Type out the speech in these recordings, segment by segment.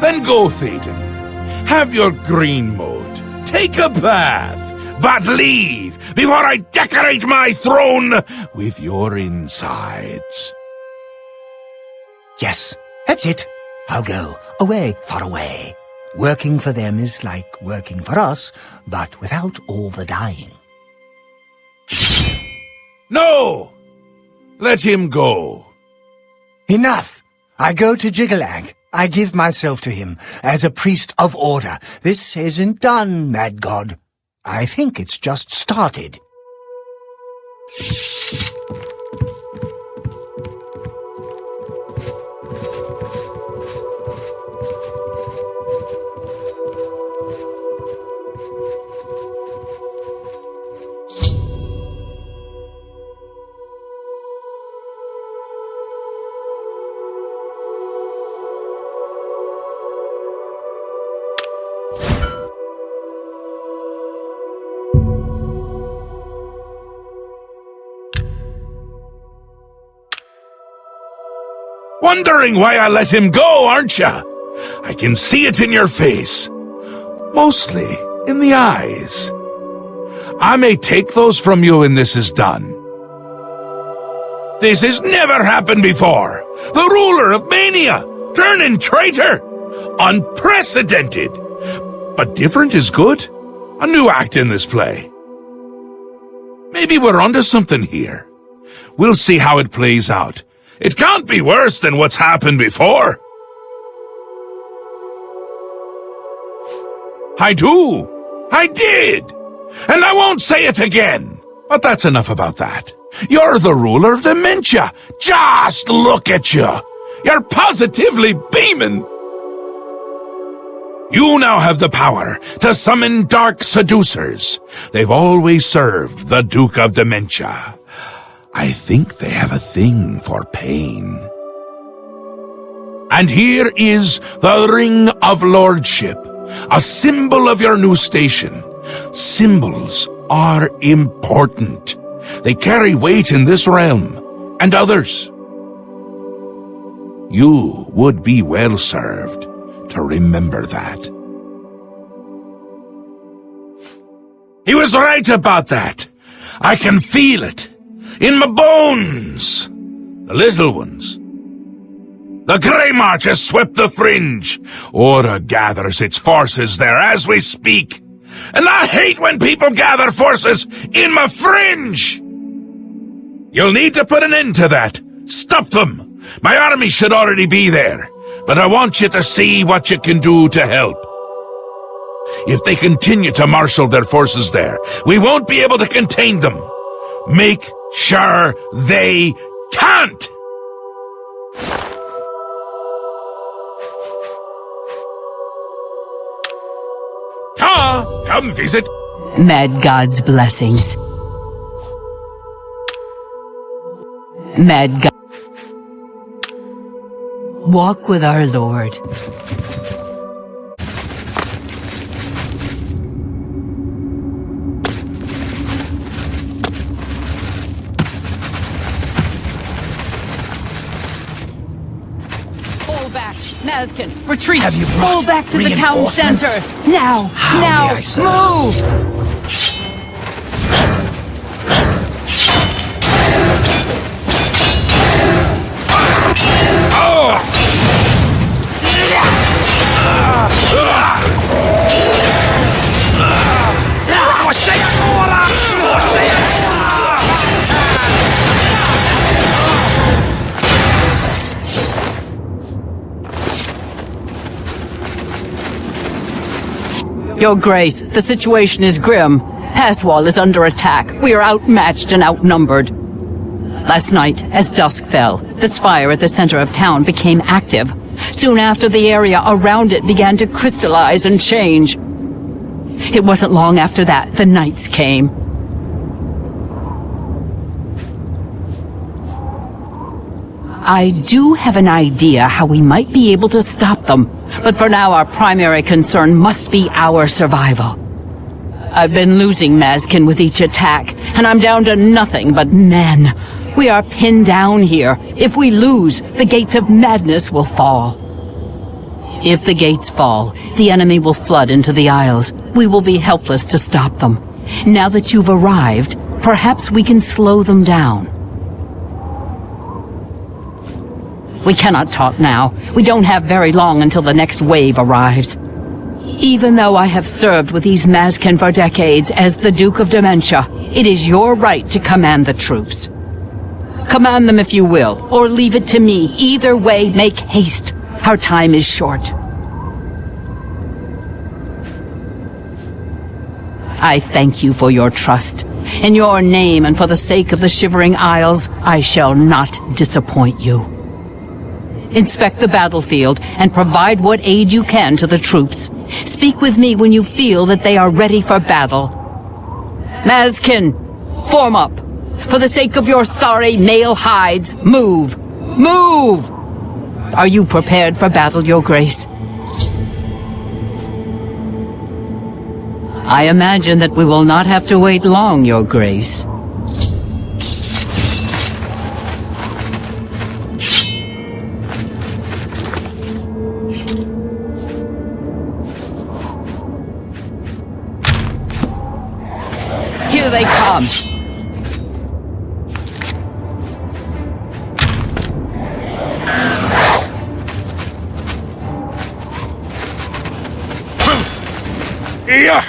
Then go, Theoden. Have your green moat. Take a bath. But leave before I decorate my throne with your insides. Yes, that's it. I'll go. Away, far away. Working for them is like working for us, but without all the dying. No! Let him go. Enough! I go to Jiggelag. I give myself to him as a priest of order. This isn't done, mad god. I think it's just started. Wondering why I let him go, aren't ya? I can see it in your face. Mostly in the eyes. I may take those from you when this is done. This has never happened before. The ruler of Mania, turning traitor. Unprecedented. But different is good. A new act in this play. Maybe we're onto something here. We'll see how it plays out. It can't be worse than what's happened before. I do. I did. And I won't say it again. But that's enough about that. You're the ruler of dementia. Just look at you. You're positively beaming. You now have the power to summon dark seducers. They've always served the Duke of Dementia. I think they have a thing for pain. And here is the Ring of Lordship, a symbol of your new station. Symbols are important. They carry weight in this realm and others. You would be well served to remember that. He was right about that. I can feel it. In my bones! The little ones. The Grey March has swept the fringe. Aura gathers its forces there as we speak. And I hate when people gather forces in my fringe! You'll need to put an end to that. Stop them. My army should already be there. But I want you to see what you can do to help. If they continue to marshal their forces there, we won't be able to contain them. Make sure they can't! Ta! Come visit! Mad God's blessings. Mad God. Walk with our Lord. Mazkin, retreat! Have you Pull back to the town center! Now! Now! Move! Your Grace, the situation is grim. Passwall is under attack. We are outmatched and outnumbered. Last night, as dusk fell, the spire at the center of town became active. Soon after, the area around it began to crystallize and change. It wasn't long after that the knights came. I do have an idea how we might be able to stop them, but for now our primary concern must be our survival. I've been losing Mazkin with each attack, and I'm down to nothing but men. We are pinned down here. If we lose, the gates of madness will fall. If the gates fall, the enemy will flood into the Isles. We will be helpless to stop them. Now that you've arrived, perhaps we can slow them down. We cannot talk now. We don't have very long until the next wave arrives. Even though I have served with these Mazkin for decades as the Duke of Dementia, it is your right to command the troops. Command them if you will, or leave it to me. Either way, make haste. Our time is short. I thank you for your trust. In your name and for the sake of the Shivering Isles, I shall not disappoint you. Inspect the battlefield and provide what aid you can to the troops. Speak with me when you feel that they are ready for battle. Mazkin, form up. For the sake of your sorry male hides, move! Move! Are you prepared for battle, Your Grace? I imagine that we will not have to wait long, Your Grace. Here they come. Yeah.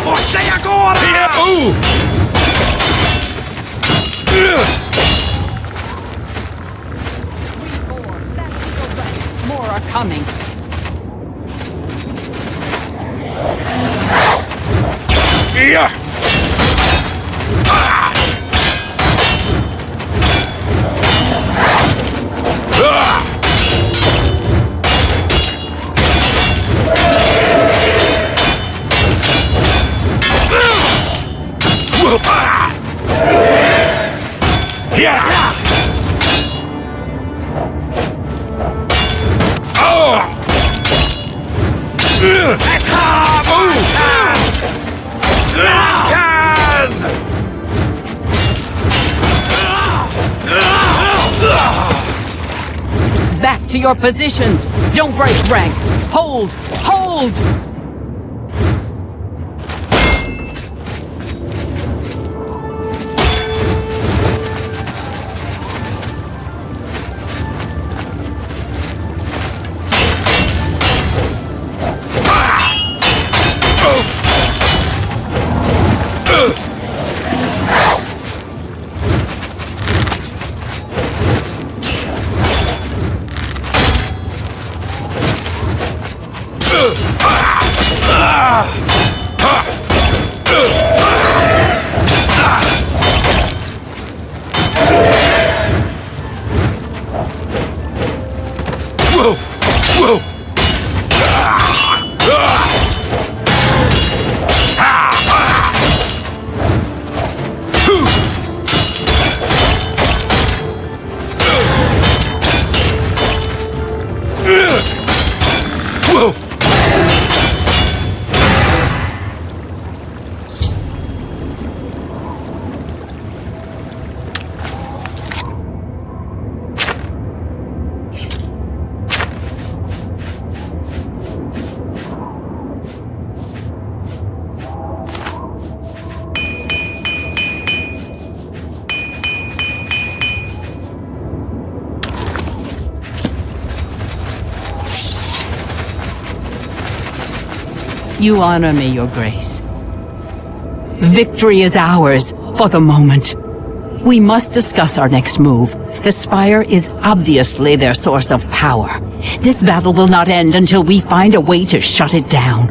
Você agora! More are coming. Yeah. Back to your positions. Don't break ranks. Hold! Hold! You honor me, Your Grace. Victory is ours, for the moment. We must discuss our next move. The Spire is obviously their source of power. This battle will not end until we find a way to shut it down.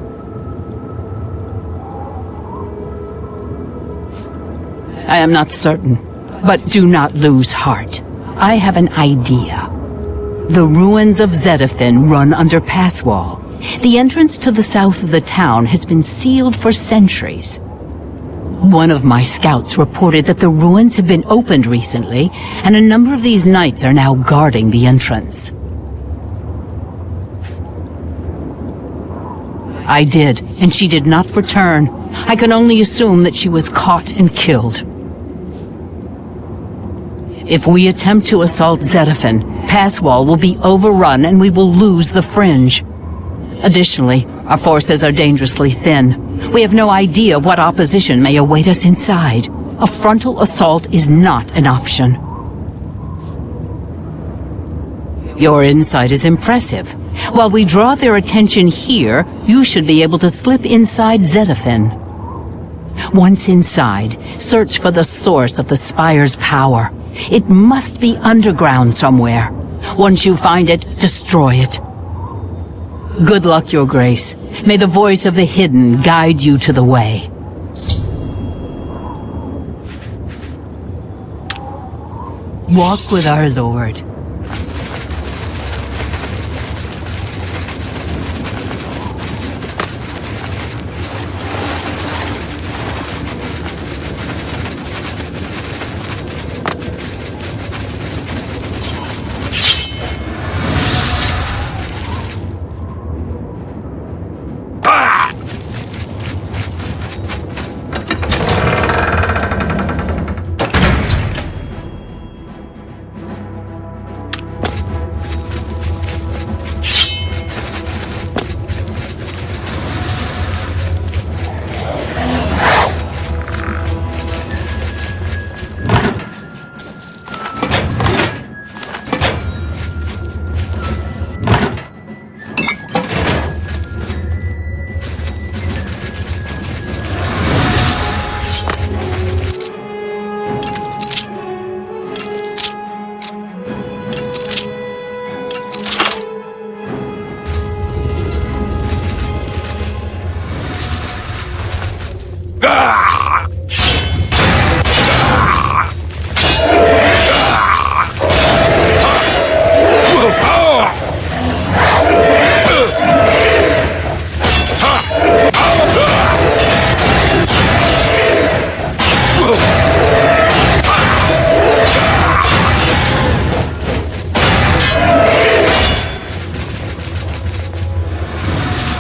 I am not certain, but do not lose heart. I have an idea. The ruins of Zedafin run under pass wall. The entrance to the south of the town has been sealed for centuries. One of my scouts reported that the ruins have been opened recently, and a number of these knights are now guarding the entrance. I did, and she did not return. I can only assume that she was caught and killed. If we attempt to assault Zetaphin, Passwall will be overrun and we will lose the Fringe. Additionally, our forces are dangerously thin. We have no idea what opposition may await us inside. A frontal assault is not an option. Your insight is impressive. While we draw their attention here, you should be able to slip inside Zetaphin. Once inside, search for the source of the Spire's power. It must be underground somewhere. Once you find it, destroy it. Good luck, Your Grace. May the voice of the hidden guide you to the way. Walk with our Lord.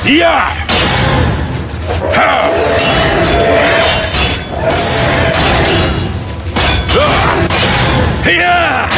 Yeah! Ha! Yeah!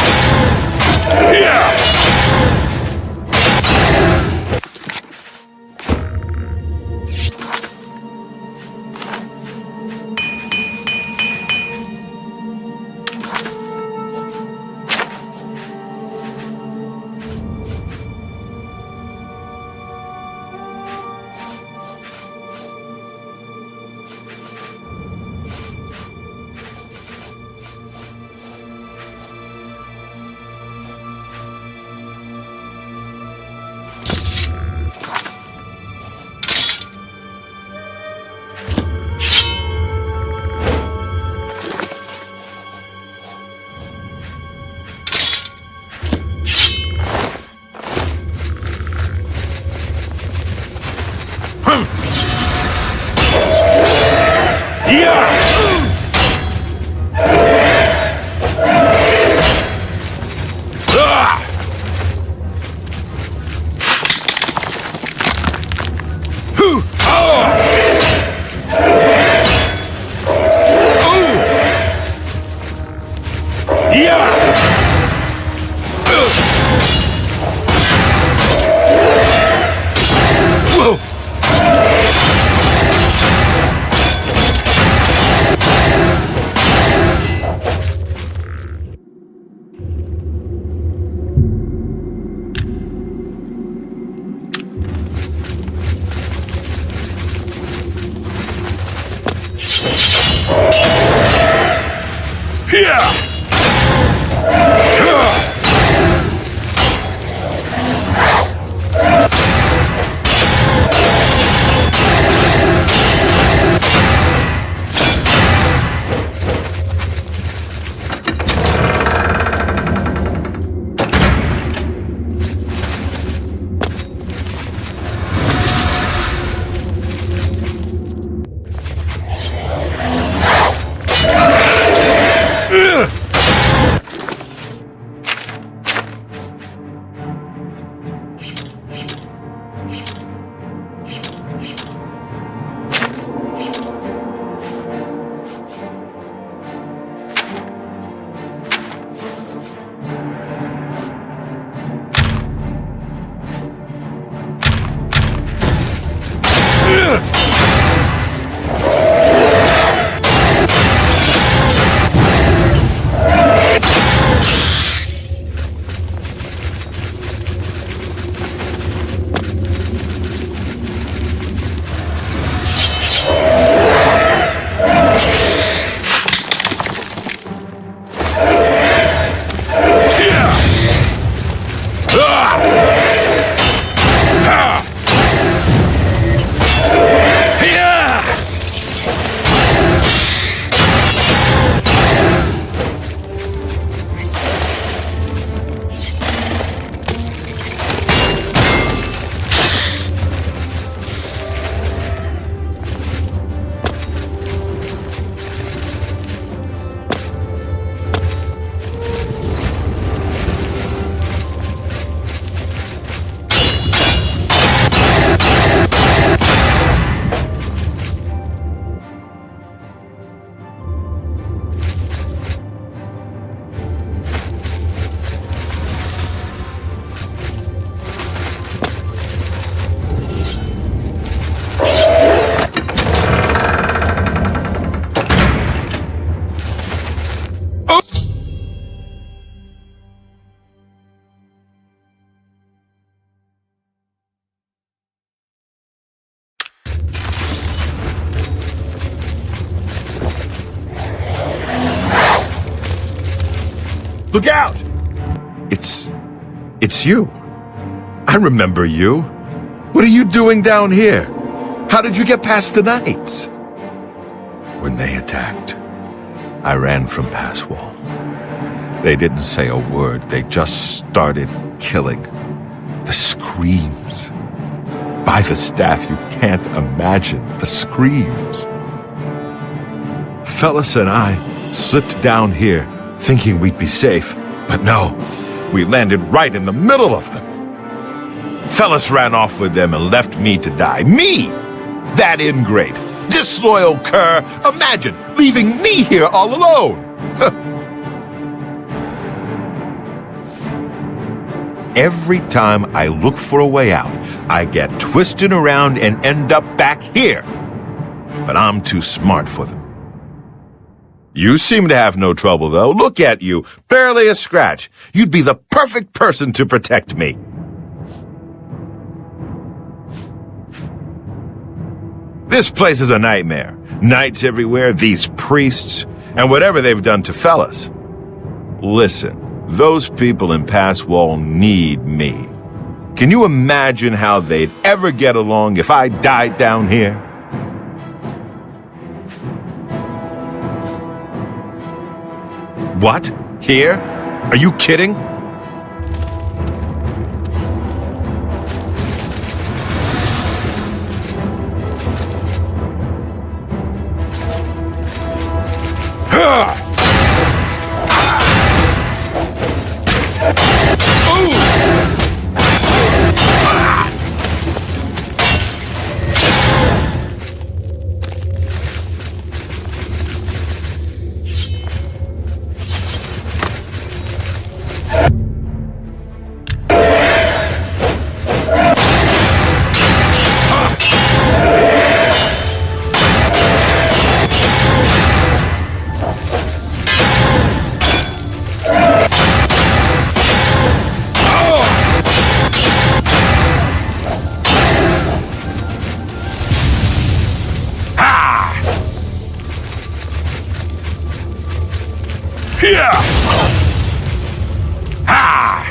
Yeah! Ugh! Look out! It's you. I remember you. What are you doing down here? How did you get past the knights? When they attacked, I ran from Passwall. They didn't say a word. They just started killing. The screams. By the staff, you can't imagine the screams. Fellas and I slipped down here thinking we'd be safe, but no, we landed right in the middle of them. Fellas ran off with them and left me to die. Me! That ingrate, disloyal cur, imagine leaving me here all alone! Every time I look for a way out, I get twisted around and end up back here. But I'm too smart for them. You seem to have no trouble, though. Look at you, barely a scratch. You'd be the perfect person to protect me. This place is a nightmare. Knights everywhere, these priests, and whatever they've done to fellas. Listen, those people in Passwall need me. Can you imagine how they'd ever get along if I died down here? What? Here? Are you kidding? Here! Ha!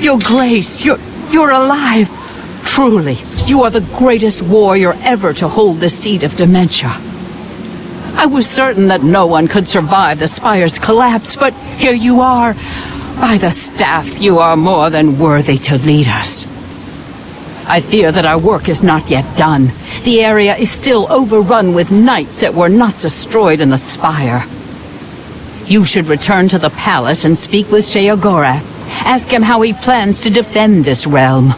Your Grace, you're alive. Truly, you are the greatest warrior ever to hold the seat of dementia. I was certain that no one could survive the spire's collapse, but here you are. By the staff, you are more than worthy to lead us. I fear that our work is not yet done. The area is still overrun with knights that were not destroyed in the spire. You should return to the palace and speak with Sheogorath. Ask him how he plans to defend this realm.